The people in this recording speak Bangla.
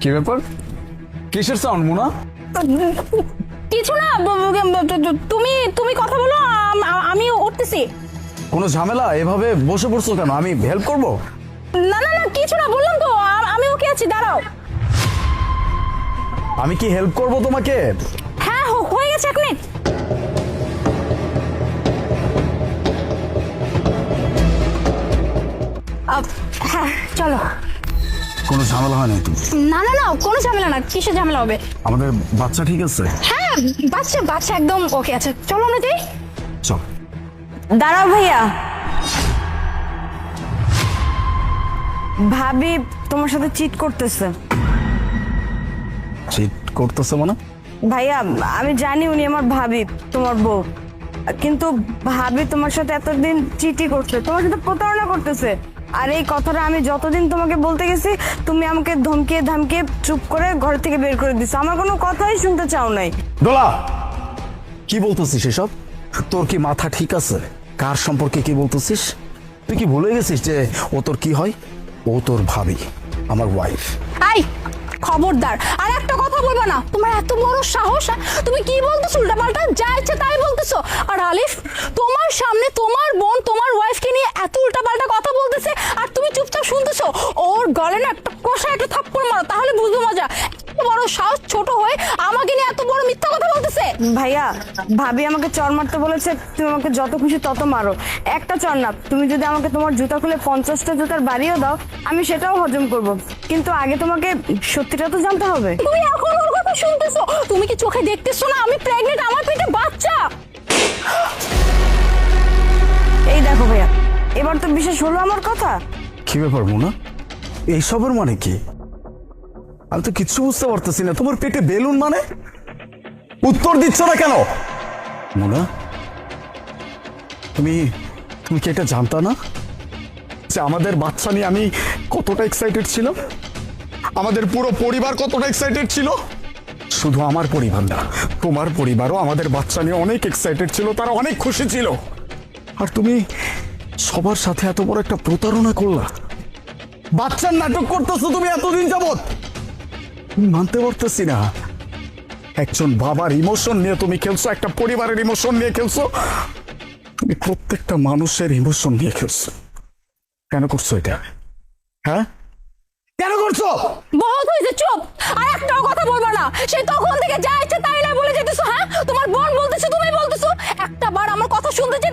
কি ব্যাপার? কিসের সাউন্ড মুনা? কিছু না, তুমি তুমি কথা বলো, আমি উঠতেছি। কোনো ঝামেলা? এভাবে বসে পড়ছো কেন? আমি হেল্প করব? না না না, কিছু না, বললাম তো আমি ওকে আছি, দাঁড়াও। আমি কি হেল্প করব তোমাকে? হ্যাঁ, হয়ে গেছে, 1 মিনিট। হ্যাঁ, চলো। কোনো ঝামেলা হয় না তো? না না না, কোনো ঝামেলা না। কিসের ঝামেলা হবে? আমাদের বাচ্চা ঠিক আছে? হ্যাঁ, বাচ্চা বাচ্চা একদম ওকে আছে। চলো আমরা যাই। চল। দাঁড়াও ভাইয়া, ভাবি তোমার সাথে চিট করতেছে। চিট করতেছে মানে? ভাইয়া আমি জানি উনি আমার ভাবি, তোমার বউ, কিন্তু ভাবি তোমার সাথে এতদিন চিটি করছে, তোমার সাথে প্রতারণা করতেছে। আর এই কথাটা আমি যতদিন তোমাকে বলতে গেছি, তুমি আমাকে ধমকিয়ে ধামকিয়ে চুপ করে ঘর থেকে বের করে দিছো, আমার কোনো কথাই শুনতে চাও নাই। দোলা, কি বলতেছিস এসব? তোর কি মাথা ঠিক আছে? কার সম্পর্কে কি বলতেছিস? তুই কি ভুলে গেছিস যে ও তোর কি হয়? ও তোর ভাবি, আমার ওয়াইফ। আই, খবরদার আর একটা কথা বলবো না। তোমার এত বড় সাহস, তুমি কি বলতেছো? উল্টাপাল্টা যা ইচ্ছে তাই বলতেছো। আর আলিফ, তোমার সামনে তোমার বোন তোমার ওয়াইফকে নিয়ে এত উল্টাপাল্টা কথা বলতেছে আর তুমি চুপচাপ শুনতেছো। ওর গলে না একটা কষা একটা থাপ্পড় মারো, তাহলে বুঝবো মজা। এত বড় সাহস, ছোট হয়ে আমাকে নিয়ে এত বড় মিথ্যা কথা বলতেছে। ভাইয়া, ভাবি আমাকে চর মারতে বলেছে, তুমি আমাকে যত খুশি তত মারো, একটা চর না, তুমি যদি আমাকে তোমার জুতা খুলে 50টা জুতার বাড়িও দাও, আমি সেটাও হজম করব, কিন্তু আগে তোমাকে সত্যিটা তো জানতে হবে। তুমি এখন ওর কথা শুনতেছো? তুমি কি চোখে দেখতেছো না আমি প্রেগনেন্ট, আমার পেটে বাচ্চা? এই দেখো ভাইয়া, এবার তো বিশ্বাস হলো আমার কথা। কি ব্যাপার মুনা? এইসবের মানে কি? আমি তো কিচ্ছু বুঝতে পারতেছি না। তোমার পেটে বেলুন মানে? উত্তর দিচ্ছ না কেন মুনা? তুমি তুমি কি এটা জানতা না যে আমাদের বাচ্চা নিয়ে আমি কতটা এক্সাইটেড ছিলাম? আমাদের পুরো পরিবার কতটা এক্সাইটেড ছিল? শুধু আমার পরিবার না, তোমার পরিবারও আমাদের বাচ্চা নিয়ে অনেক এক্সাইটেড ছিল, তারা অনেক খুশি ছিল। আর তুমি সবার সাথে এত বড় একটা প্রতারণা করলা। বাচ্চার নাটক করতেছো তুমি এতদিন যাবত। মানতে পারতেছি না, একজন বাবার ইমোশন নিয়ে তুমি খেলছো, একটা পরিবারের ইমোশন নিয়ে খেলছো, তুমি প্রত্যেকটা মানুষের ইমোশন নিয়ে খেলছো। কেন করছো এটা? হ্যাঁ, কেন করছো? বহুত হয়েছে, চুপ। আর একটাও কথা বলবা না। সেই তখন থেকে যা ইচ্ছে তাই না বলে যেতেছো। হ্যাঁ, তোমার বোন বলতেছে, তুমি বলতেছো, একটা বার আমার কথা শুনতে যেতেছো